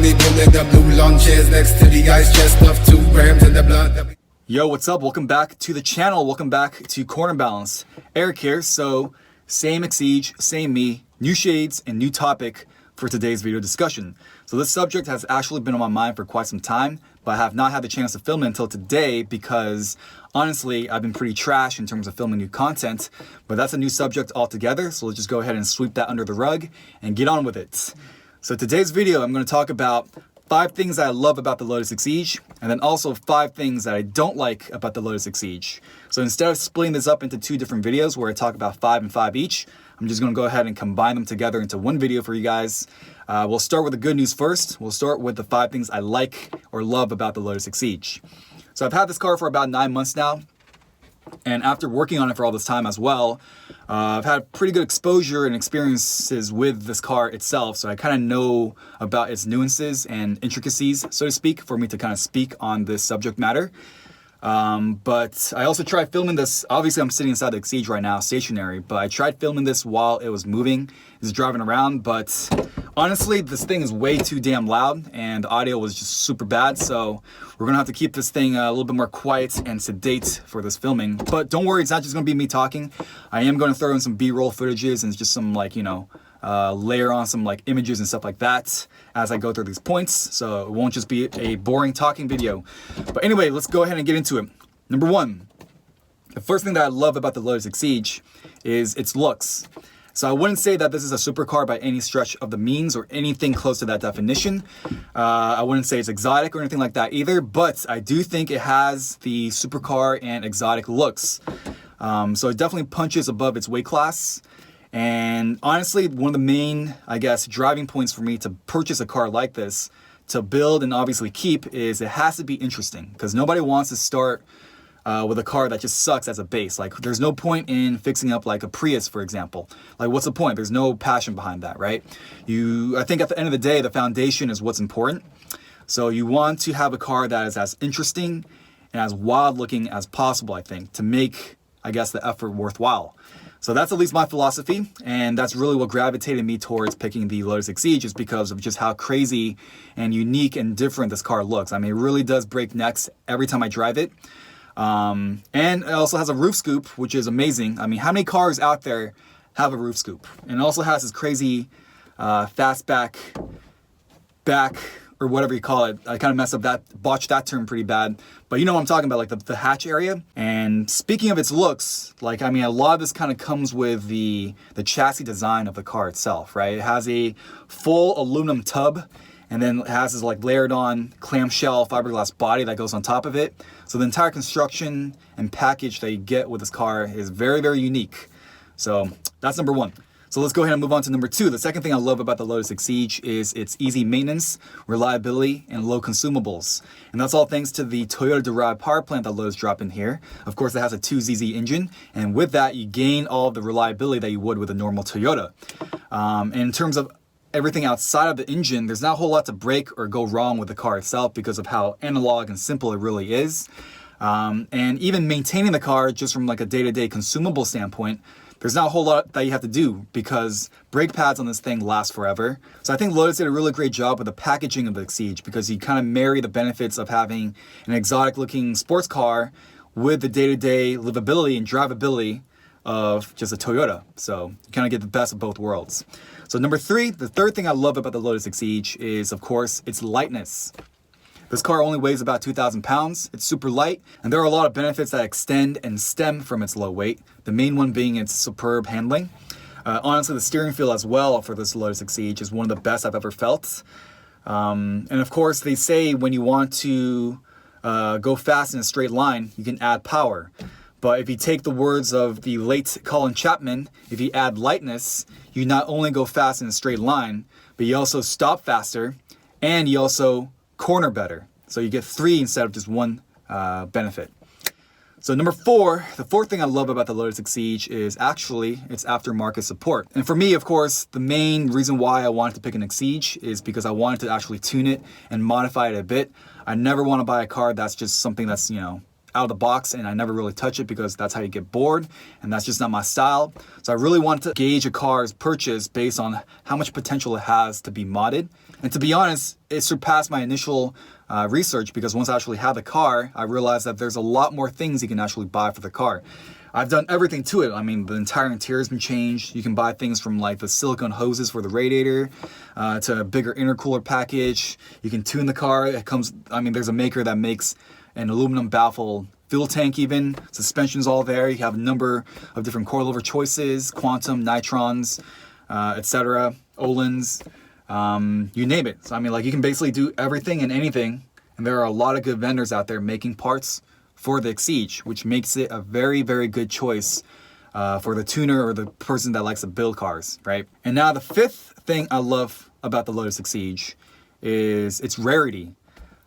we building the blue lawn chairs next to the ice chest of 2 grams in the blood. Yo, what's up? Welcome back to the channel. Welcome back to Corner Balance. Eric here. So, same Exige, same me, new shades and new topic for today's video discussion. So this subject has actually been on my mind for quite some time, but I have not had the chance to film it until today because honestly, I've been pretty trash in terms of filming new content, but that's a new subject altogether. So let's just go ahead and sweep that under the rug and get on with it. So today's video, I'm going to talk about 5 things that I love about the Lotus Exige, and then also 5 things that I don't like about the Lotus Exige. So instead of splitting this up into 2 different videos where I talk about 5 and 5 each, I'm just going to go ahead and combine them together into one video for you guys. We'll start with the good news first. We'll start with the 5 things I like or love about the Lotus Exige. So I've had this car for about 9 months now, and after working on it for all this time as well, I've had pretty good exposure and experiences with this car itself, so I kind of know about its nuances and intricacies, so to speak, for me to kind of speak on this subject matter. But I also tried filming this. Obviously, I'm sitting inside the Exige right now, stationary, but I tried filming this while it was moving, just driving around, but honestly, this thing is way too damn loud, and the audio was just super bad, so we're gonna have to keep this thing a little bit more quiet and sedate for this filming. But don't worry, it's not just gonna be me talking. I am gonna throw in some B-roll footages and just some, like, you know, layer on some like images and stuff like that as I go through these points, so it won't just be a boring talking video. But anyway, let's go ahead and get into it. Number 1, the first thing that I love about the Lotus Exige is its looks. So I wouldn't say that this is a supercar by any stretch of the means or anything close to that definition. I wouldn't say it's exotic or anything like that either, but I do think it has the supercar and exotic looks. So it definitely punches above its weight class. And honestly, one of the main, I guess, driving points for me to purchase a car like this, to build and obviously keep, is it has to be interesting. Because nobody wants to start with a car that just sucks as a base. Like, there's no point in fixing up like a Prius, for example. Like, what's the point? There's no passion behind that, right? I think at the end of the day, the foundation is what's important. So you want to have a car that is as interesting and as wild looking as possible, I think, to make, I guess, the effort worthwhile. So that's at least my philosophy, and that's really what gravitated me towards picking the Lotus Exige, is because of just how crazy and unique and different this car looks. I mean, it really does break necks every time I drive it. And it also has a roof scoop, which is amazing. I mean, how many cars out there have a roof scoop? And it also has this crazy fastback or whatever you call it. I kind of messed up botched that term pretty bad. But you know what I'm talking about, like the hatch area. And speaking of its looks, like, I mean, a lot of this kind of comes with the chassis design of the car itself, right? It has a full aluminum tub, and then it has this like layered on clamshell fiberglass body that goes on top of it. So the entire construction and package that you get with this car is very, very unique. So that's number 1. So let's go ahead and move on to number 2. The second thing I love about the Lotus Exige is its easy maintenance, reliability, and low consumables. And that's all thanks to the Toyota-derived power plant that Lotus dropped in here. Of course, it has a 2ZZ engine, and with that, you gain all of the reliability that you would with a normal Toyota. And in terms of everything outside of the engine, there's not a whole lot to break or go wrong with the car itself because of how analog and simple it really is. And even maintaining the car just from like a day-to-day consumable standpoint, there's not a whole lot that you have to do because brake pads on this thing last forever. So I think Lotus did a really great job with the packaging of the Exige, because you kind of marry the benefits of having an exotic looking sports car with the day-to-day livability and drivability of just a Toyota. So you kind of get the best of both worlds. So number 3, the third thing I love about the Lotus Exige is, of course, its lightness. This car only weighs about 2,000 pounds. It's super light, and there are a lot of benefits that extend and stem from its low weight, the main one being its superb handling. Honestly, the steering feel as well for this Lotus Exige is one of the best I've ever felt. And of course, they say when you want to go fast in a straight line, you can add power. But if you take the words of the late Colin Chapman, if you add lightness, you not only go fast in a straight line, but you also stop faster, and you also corner better. So you get 3 instead of just 1 benefit. So number 4, the 4th thing I love about the Lotus Exige is actually its aftermarket support. And for me, of course, the main reason why I wanted to pick an Exige is because I wanted to actually tune it and modify it a bit. I never want to buy a car that's just something that's, you know, out of the box and I never really touch it because that's how you get bored and that's just not my style. So I really wanted to gauge a car's purchase based on how much potential it has to be modded. And to be honest, it surpassed my initial research because once I actually had the car, I realized that there's a lot more things you can actually buy for the car. I've done everything to it. I mean, the entire interior has been changed. You can buy things from like the silicone hoses for the radiator to a bigger intercooler package. You can tune the car. It comes, I mean, there's a maker that makes an aluminum baffle fuel tank even. Suspension's all there. You have a number of different coilover choices, quantum, nitrons, etc., Öhlins, you name it. So I mean, like you can basically do everything and anything. And there are a lot of good vendors out there making parts for the Exige, which makes it a very, very good choice for the tuner or the person that likes to build cars, right? And now the fifth thing I love about the Lotus Exige is its rarity.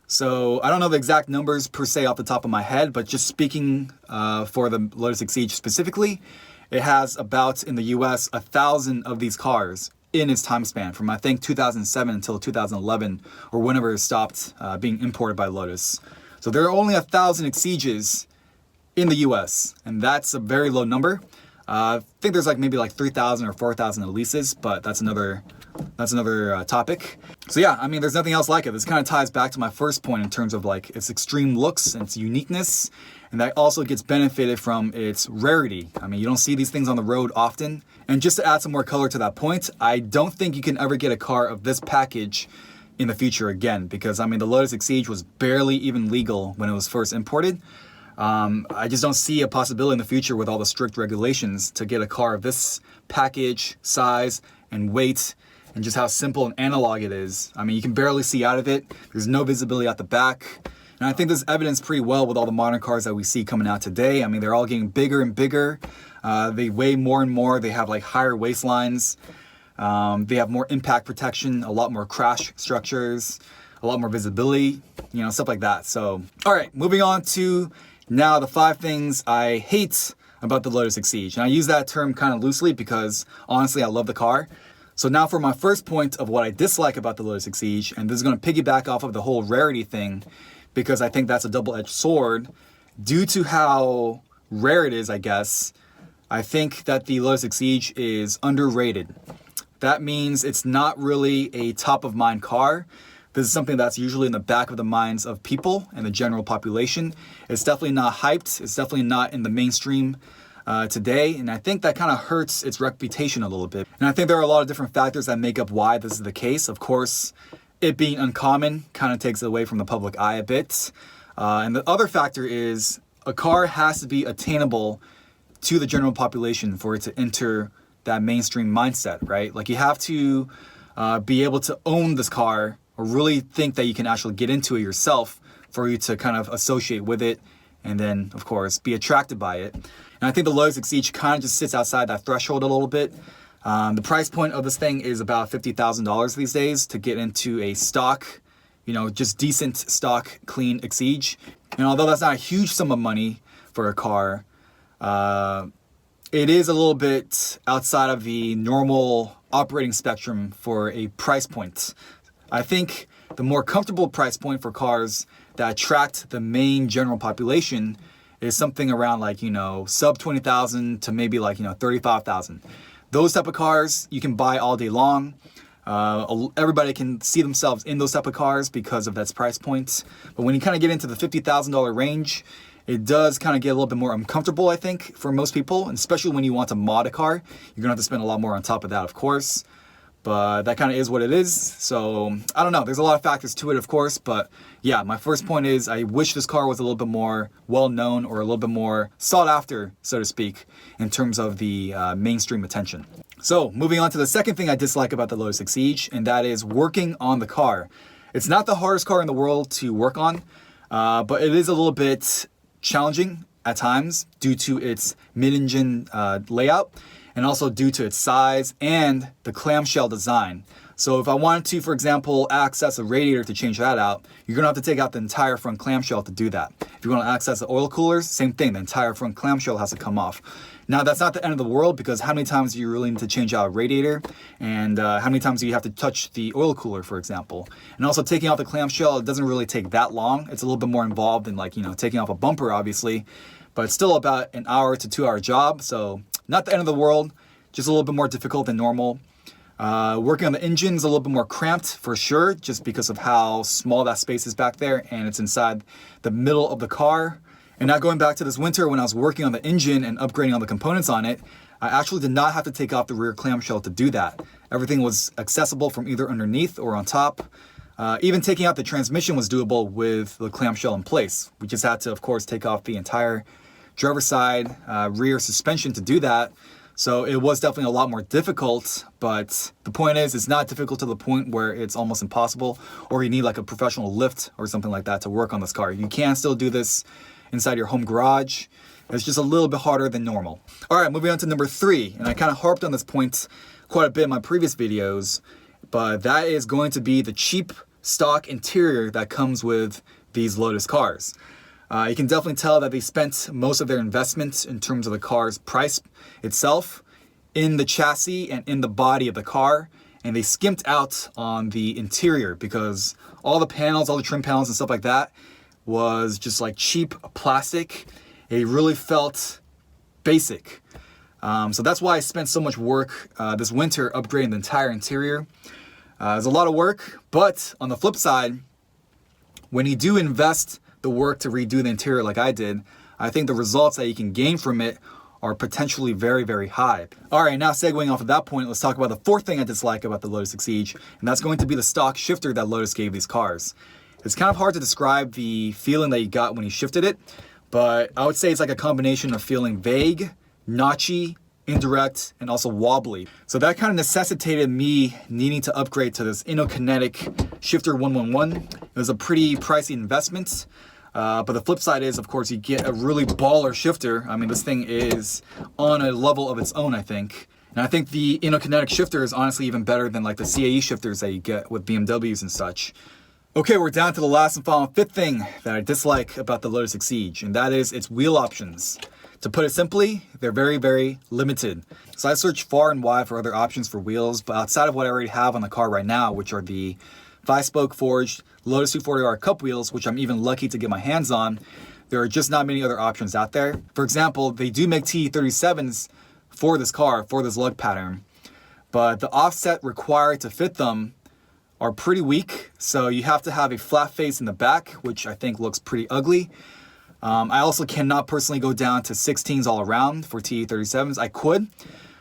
So I don't know the exact numbers per se off the top of my head, but just speaking for the Lotus Exige specifically, it has about, in the US, 1,000 of these cars in its time span from I think 2007 until 2011 or whenever it stopped being imported by Lotus. So there are only 1,000 Exiges in the US, and that's a very low number. I think there's like maybe like 3,000 or 4,000 Elises, but that's another topic. So yeah, I mean, there's nothing else like it. This kind of ties back to my first point in terms of like its extreme looks and its uniqueness, and that also gets benefited from its rarity. I mean, you don't see these things on the road often. And just to add some more color to that point, I don't think you can ever get a car of this package in the future again, because I mean the Lotus Exige was barely even legal when it was first imported. I just don't see a possibility in the future with all the strict regulations to get a car of this package, size, and weight, and just how simple and analog it is. I mean, you can barely see out of it. There's no visibility at the back. And I think this is evidenced pretty well with all the modern cars that we see coming out today. I mean, they're all getting bigger and bigger. They weigh more and more. They have like higher waistlines. They have more impact protection, a lot more crash structures, a lot more visibility, you know, stuff like that. So, all right, moving on to now the 5 things I hate about the Lotus Exige. And I use that term kind of loosely because honestly, I love the car. So now for my first point of what I dislike about the Lotus Exige, and this is going to piggyback off of the whole rarity thing because I think that's a double-edged sword. Due to how rare it is, I guess, I think that the Lotus Exige is underrated. That means it's not really a top-of-mind car. This is something that's usually in the back of the minds of people and the general population. It's definitely not hyped. It's definitely not in the mainstream today. And I think that kind of hurts its reputation a little bit. And I think there are a lot of different factors that make up why this is the case. Of course, it being uncommon kind of takes it away from the public eye a bit. And the other factor is a car has to be attainable to the general population for it to enter that mainstream mindset, right? Like you have to be able to own this car or really think that you can actually get into it yourself for you to kind of associate with it and then, of course, be attracted by it. And I think the Lotus Exige kind of just sits outside that threshold a little bit. The price point of this thing is about $50,000 these days to get into a stock, you know, just decent stock, clean Exige. And although that's not a huge sum of money for a car, it is a little bit outside of the normal operating spectrum for a price point. I think the more comfortable price point for cars that attract the main general population is something around like, you know, sub 20,000 to maybe like, you know, 35,000. Those type of cars you can buy all day long. Everybody can see themselves in those type of cars because of that price point. But when you kind of get into the $50,000 range, it does kind of get a little bit more uncomfortable, I think, for most people, and especially when you want to mod a car. You're gonna have to spend a lot more on top of that, of course. But that kind of is what it is. So I don't know. There's a lot of factors to it, of course. But yeah, my first point is I wish this car was a little bit more well-known or a little bit more sought after, so to speak, in terms of the mainstream attention. So moving on to the second thing I dislike about the Lotus Exige, and that is working on the car. It's not the hardest car in the world to work on, but it is a little bit challenging at times due to its mid-engine layout, and also due to its size and the clamshell design. So if I wanted to, for example, access a radiator to change that out, you're gonna have to take out the entire front clamshell to do that. If you wanna access the oil coolers, same thing, the entire front clamshell has to come off. Now, that's not the end of the world, because how many times do you really need to change out a radiator? And how many times do you have to touch the oil cooler, for example? And also taking off the clamshell, it doesn't really take that long. It's a little bit more involved than taking off a bumper, obviously. But it's still about an hour to 2 hour job. So not the end of the world, just a little bit more difficult than normal. Working on the engine is a little bit more cramped for sure, just because of how small that space is back there, and it's inside the middle of the car. And now going back to this winter when I was working on the engine and upgrading all the components on it, I actually did not have to take off the rear clamshell to do that. Everything was accessible from either underneath or on top. Even taking out the transmission was doable with the clamshell in place. We just had to, of course, take off the entire driver's side rear suspension to do that. So it was definitely a lot more difficult, but the point is, it's not difficult to the point where it's almost impossible, or you need like a professional lift or something like that to work on this car. You can still do this inside your home garage. It's just a little bit harder than normal. All right, moving on to number 3, and I kind of harped on this point quite a bit in my previous videos, but that is going to be the cheap stock interior that comes with these Lotus cars. You can definitely tell that they spent most of their investment in terms of the car's price itself in the chassis and in the body of the car, and they skimped out on the interior because all the panels, all the trim panels and stuff like that was just like cheap plastic. It really felt basic. So that's why I spent so much work this winter upgrading the entire interior. It's a lot of work, but on the flip side, when you do invest the work to redo the interior like I did, I think the results that you can gain from it are potentially very, very high. All right, now segueing off of that point, let's talk about the 4th thing I dislike about the Lotus Exige, and that's going to be the stock shifter that Lotus gave these cars. It's kind of hard to describe the feeling that you got when you shifted it, but I would say it's like a combination of feeling vague, notchy, indirect, and also wobbly. So that kind of necessitated me needing to upgrade to this Innokinetic Shifter 111. It was a pretty pricey investment, but the flip side is, of course, you get a really baller shifter. I mean, this thing is on a level of its own, I think. And I think the Innokinetic shifter is honestly even better than like the CAE shifters that you get with BMWs and such. Okay, we're down to the last and final 5th thing that I dislike about the Lotus Exige, and that is its wheel options. To put it simply, they're very, very limited. So I searched far and wide for other options for wheels, but outside of what I already have on the car right now, which are the 5-spoke forged Lotus 240R Cup wheels, which I'm even lucky to get my hands on, there are just not many other options out there. For example, they do make TE37s for this car, for this lug pattern, but the offset required to fit them are pretty weak, so you have to have a flat face in the back, which I think looks pretty ugly. I also cannot personally go down to 16s all around for TE37s. I could,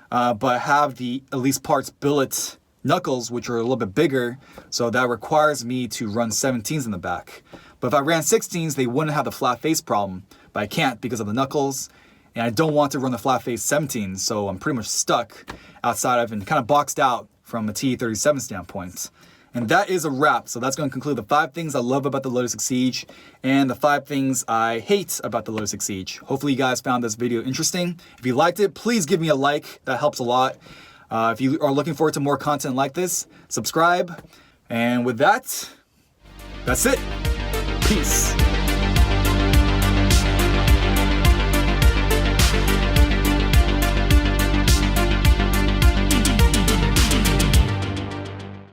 but have the Elise Parts billet knuckles, which are a little bit bigger, so that requires me to run 17s in the back. But if I ran 16s, they wouldn't have the flat face problem, but I can't because of the knuckles, and I don't want to run the flat face 17s, so I'm pretty much stuck outside of and kind of boxed out from a TE37 standpoint. And that is a wrap. So that's going to conclude the 5 things I love about the Lotus Exige and the 5 things I hate about the Lotus Exige. Hopefully you guys found this video interesting. If you liked it, please give me a like. That helps a lot. If you are looking forward to more content like this, subscribe. And with that, that's it. Peace.